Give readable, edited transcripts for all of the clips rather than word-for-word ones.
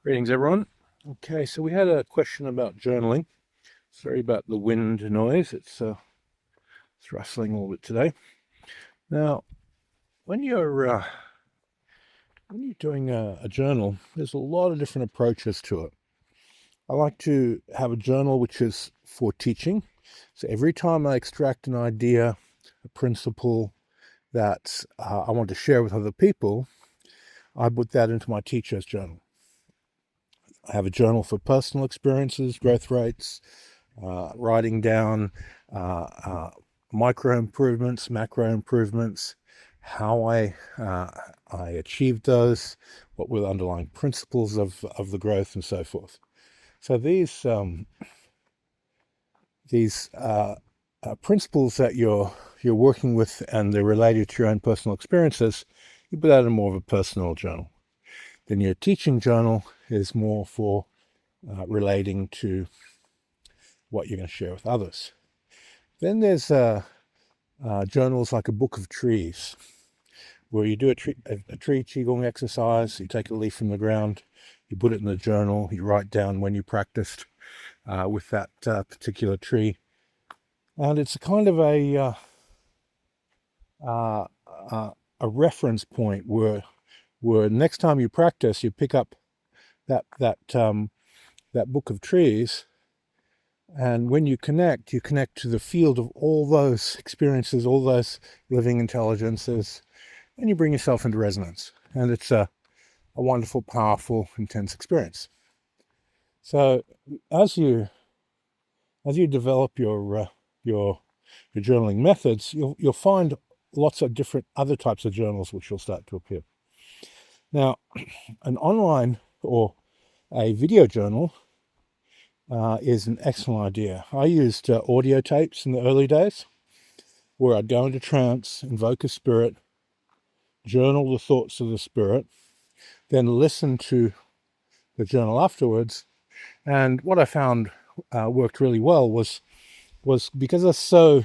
Greetings, everyone. Okay, so we had a question about journaling. Sorry about the wind noise. It's rustling a little bit today. Now, when you're doing a journal, there's a lot of different approaches to it. I like to have a journal which is for teaching. So every time I extract an idea, a principle that I want to share with other people, I put that into my teacher's journal. I have a journal for personal experiences, growth rates, writing down micro improvements, macro improvements, how I achieved those, what were the underlying principles of the growth, and so forth. So these principles that you're working with, and they're related to your own personal experiences, you put that in more of a personal journal. Then your teaching journal is more for relating to what you're going to share with others. Then there's journals like a book of trees, where you do a tree qigong exercise. You take a leaf from the ground, you put it in the journal, you write down when you practiced with that particular tree, and it's a kind of a reference point where next time you practice, you pick up that book of trees, and when you connect to the field of all those experiences, all those living intelligences, and you bring yourself into resonance. And it's a wonderful, powerful, intense experience. So as you develop your journaling methods, you'll find lots of different other types of journals which will start to appear. Now, an online or a video journal is an excellent idea. I used audio tapes in the early days, where I'd go into trance, invoke a spirit, journal the thoughts of the spirit, then listen to the journal afterwards. And what I found worked really well was because I was so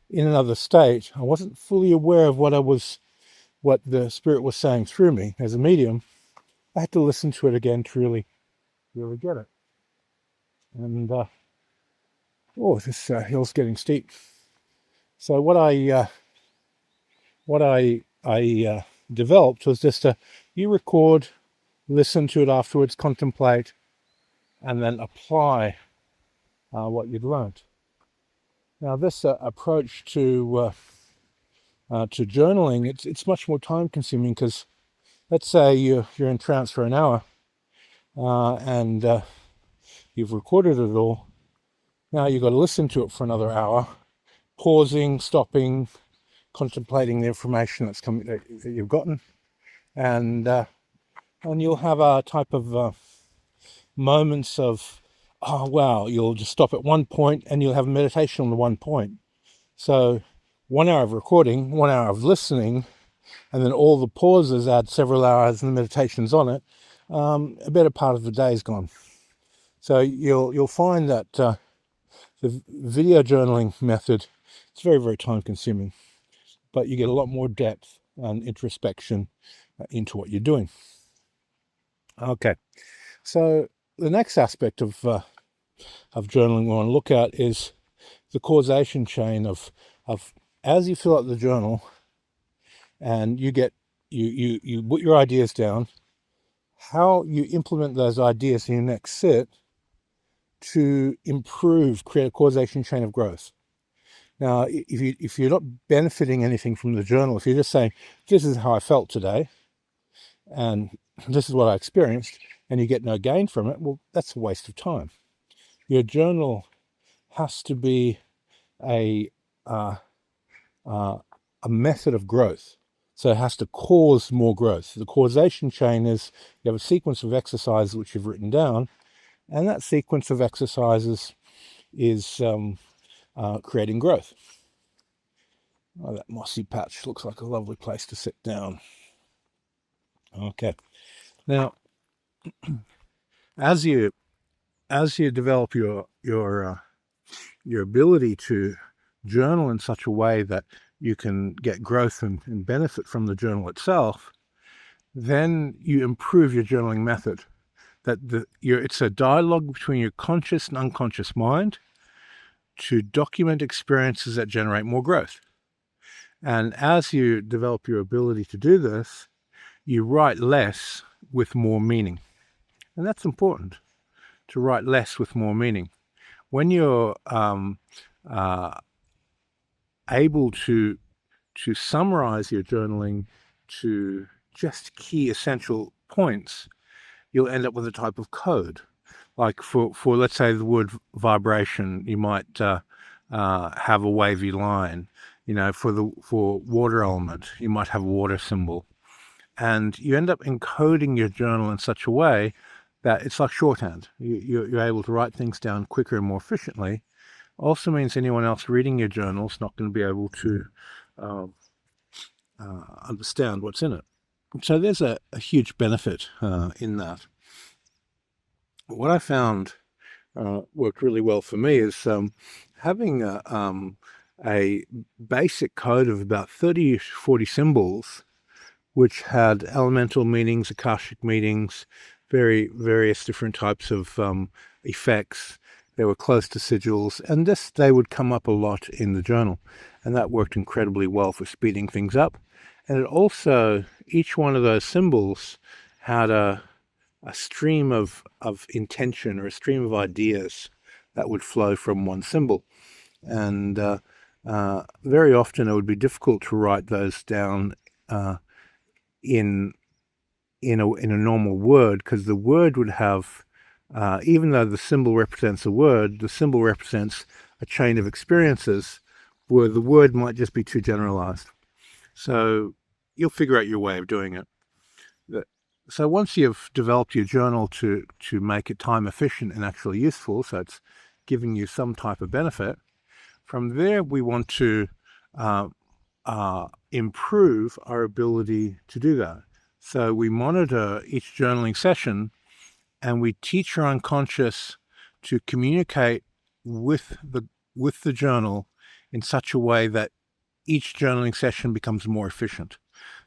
in another state, I wasn't fully aware of what the spirit was saying through me as a medium. I had to listen to it again to really get it. And this hill's getting steep. So what I developed was just you record, listen to it afterwards, contemplate, and then apply what you'd learned. Now, this approach to journaling, it's much more time consuming, because let's say you're in trance for an hour and you've recorded it all. Now you've got to listen to it for another hour, pausing, stopping, contemplating the information that you've gotten, and you'll have a type of moments of, oh wow, you'll just stop at one point and you'll have meditation on the one point. So 1 hour of recording, 1 hour of listening, and then all the pauses add several hours and the meditation's on it. A better part of the day is gone. So you'll find that the video journaling method, it's very, very time consuming, but you get a lot more depth and introspection into what you're doing. Okay, so the next aspect of journaling we want to look at is the causation chain of as you fill out the journal and you put your ideas down, how you implement those ideas in your next sit to create a causation chain of growth. Now, if you're not benefiting anything from the journal, if you're just saying, this is how I felt today, and this is what I experienced, and you get no gain from it, well, that's a waste of time. Your journal has to be a method of growth. So it has to cause more growth. The causation chain is, you have a sequence of exercises which you've written down, and that sequence of exercises is creating growth. Oh, that mossy patch looks like a lovely place to sit down. Okay. Now, as you develop your ability to journal in such a way that you can get growth and benefit from the journal itself, then you improve your journaling method. it's a dialogue between your conscious and unconscious mind to document experiences that generate more growth. And as you develop your ability to do this, you write less with more meaning. And that's important, to write less with more meaning. When you're able to summarize your journaling to just key essential points, you'll end up with a type of code. Like for let's say the word vibration, you might have a wavy line. For water element, you might have a water symbol. And you end up encoding your journal in such a way that it's like shorthand. You're able to write things down quicker and more efficiently. Also means anyone else reading your journal is not going to be able to understand what's in it. So there's a huge benefit in that. What I found worked really well for me is having a basic code of about 30 to 40 symbols, which had elemental meanings, akashic meanings, various different types of effects. They were close to sigils, and they would come up a lot in the journal, and that worked incredibly well for speeding things up. And it also, each one of those symbols had a stream of intention, or a stream of ideas that would flow from one symbol. And very often it would be difficult to write those down in a normal word, because the word would have, even though the symbol represents a word, the symbol represents a chain of experiences, where the word might just be too generalized. So you'll figure out your way of doing it. So once you've developed your journal to make it time efficient and actually useful, so it's giving you some type of benefit, from there we want to improve our ability to do that. So we monitor each journaling session, and we teach our unconscious to communicate with the journal in such a way that each journaling session becomes more efficient.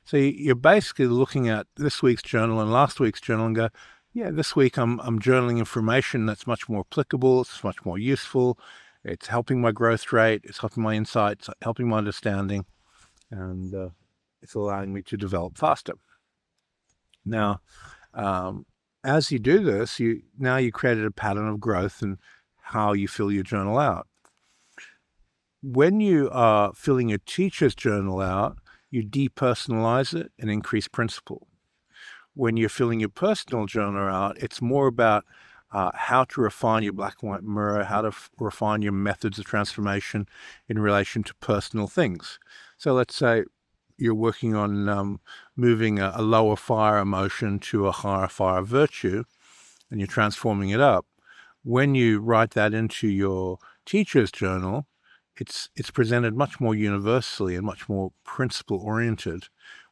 So you're basically looking at this week's journal and last week's journal and go, yeah, this week I'm journaling information that's much more applicable, it's much more useful, it's helping my growth rate, it's helping my insights, helping my understanding, and it's allowing me to develop faster. Now, as you do this, you created a pattern of growth in how you fill your journal out. When you are filling your teacher's journal out, you depersonalize it and increase principle. When you're filling your personal journal out, it's more about how to refine your black and white mirror, how to refine your methods of transformation in relation to personal things. So let's say you're working on moving a lower fire emotion to a higher fire virtue, and you're transforming it up. When you write that into your teacher's journal, it's presented much more universally and much more principle-oriented.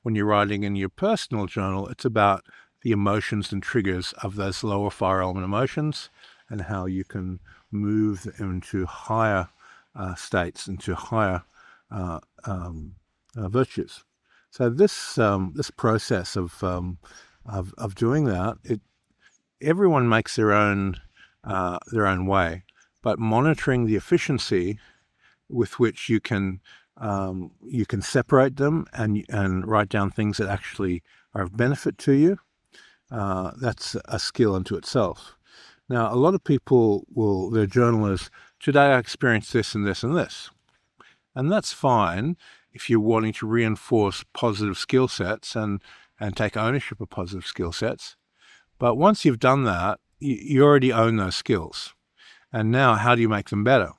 When you're writing in your personal journal, it's about the emotions and triggers of those lower fire element emotions and how you can move them into higher states, into higher virtues. So this process of doing that, everyone makes their own way, but monitoring the efficiency with which you can separate them and write down things that actually are of benefit to you, that's a skill unto itself. Now, a lot of people their journal is, today I experienced this and this and this. And that's fine if you're wanting to reinforce positive skill sets and take ownership of positive skill sets. But once you've done that, you already own those skills. And now, how do you make them better?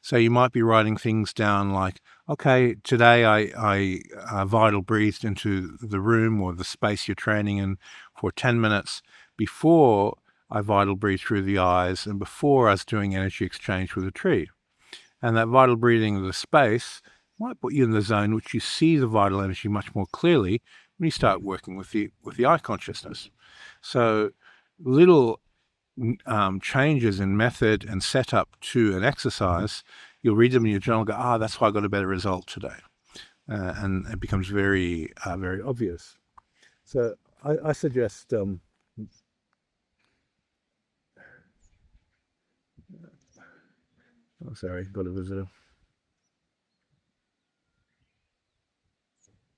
So you might be writing things down like, okay, today I vital breathed into the room or the space you're training in for 10 minutes before I vital breathed through the eyes and before I was doing energy exchange with a tree. And that vital breathing of the space might put you in the zone which you see the vital energy much more clearly when you start working with the eye consciousness. So little changes in method and setup to an exercise, you'll read them in your journal and go, that's why I got a better result today. And it becomes very, very obvious. So I suggest Oh, sorry, got a visitor.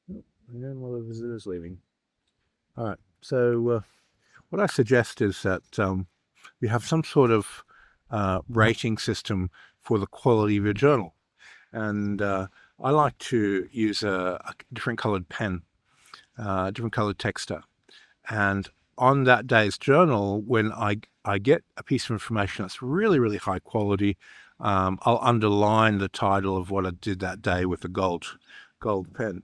And while the visitor's leaving. All right, so what I suggest is that you have some sort of rating system for the quality of your journal. And I like to use a different colored pen, different colored texter. And on that day's journal, when I get a piece of information that's really, really high quality, I'll underline the title of what I did that day with a gold pen,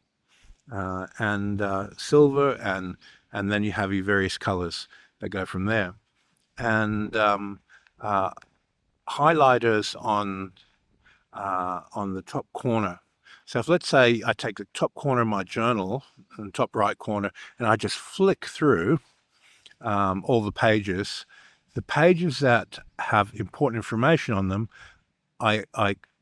and silver, and then you have your various colors that go from there. And highlighters on the top corner. So if, let's say, I take the top corner of my journal, the top right corner, and I just flick through all the pages that have important information on them, I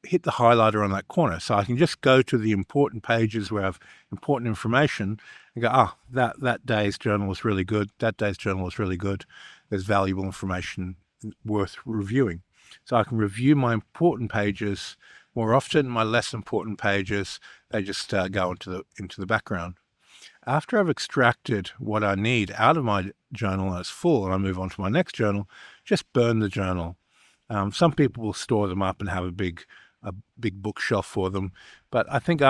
hit the highlighter on that corner. So I can just go to the important pages where I have important information and go, that day's journal was really good. That day's journal was really good. There's valuable information worth reviewing. So I can review my important pages more often. My less important pages, they just go into the background. After I've extracted what I need out of my journal and it's full, and I move on to my next journal, just burn the journal. Some people will store them up and have a big bookshelf for them, but I think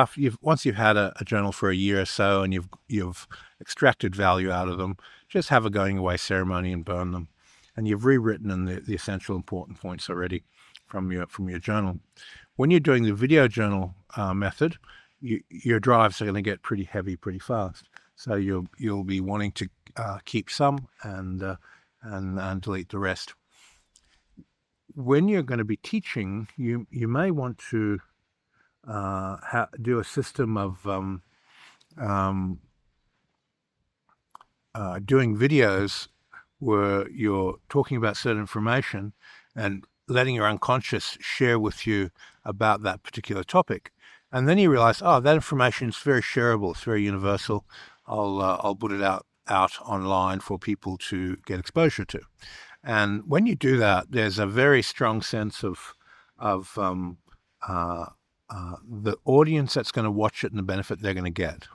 once you've had a journal for a year or so and you've extracted value out of them, just have a going away ceremony and burn them, and you've rewritten the essential important points already from your journal. When you're doing the video journal method, your drives are going to get pretty heavy pretty fast, so you'll be wanting to keep some and delete the rest. When you're going to be teaching, you may want to do a system of doing videos where you're talking about certain information and letting your unconscious share with you about that particular topic. And then you realize, that information is very shareable, it's very universal. I'll put it out online for people to get exposure to. And when you do that, there's a very strong sense of the audience that's going to watch it and the benefit they're going to get.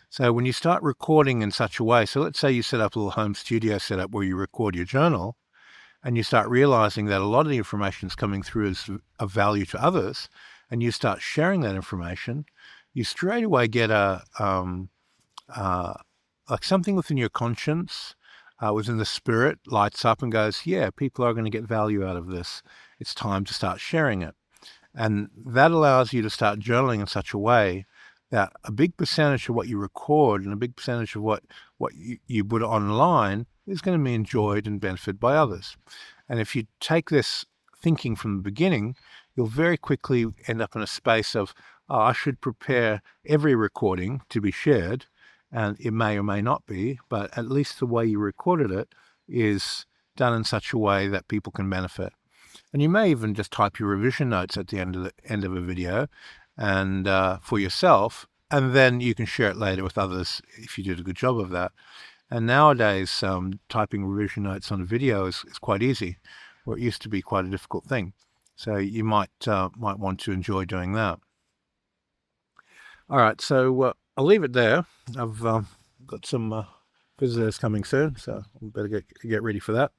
So when you start recording in such a way, so let's say you set up a little home studio setup where you record your journal, and you start realizing that a lot of the information is coming through as of value to others, and you start sharing that information, you straight away get like something within your conscience, within the spirit, lights up and goes, yeah, people are going to get value out of this. It's time to start sharing it. And that allows you to start journaling in such a way that a big percentage of what you record and a big percentage of what you put online is going to be enjoyed and benefited by others. And if you take this thinking from the beginning, you'll very quickly end up in a space of, I should prepare every recording to be shared. And it may or may not be, but at least the way you recorded it is done in such a way that people can benefit. And you may even just type your revision notes at the end of a video, and for yourself, and then you can share it later with others if you did a good job of that. And nowadays, typing revision notes on a video is quite easy, where it used to be quite a difficult thing. So you might want to enjoy doing that. All right, so I'll leave it there. I've got some visitors coming soon, so we better get ready for that.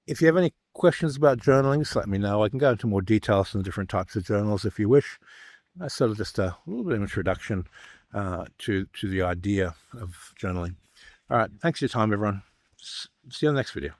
If you have any questions about journaling, just let me know. I can go into more details on the different types of journals if you wish. That's sort of just a little bit of introduction to the idea of journaling. All right, thanks for your time, everyone. See you on the next video.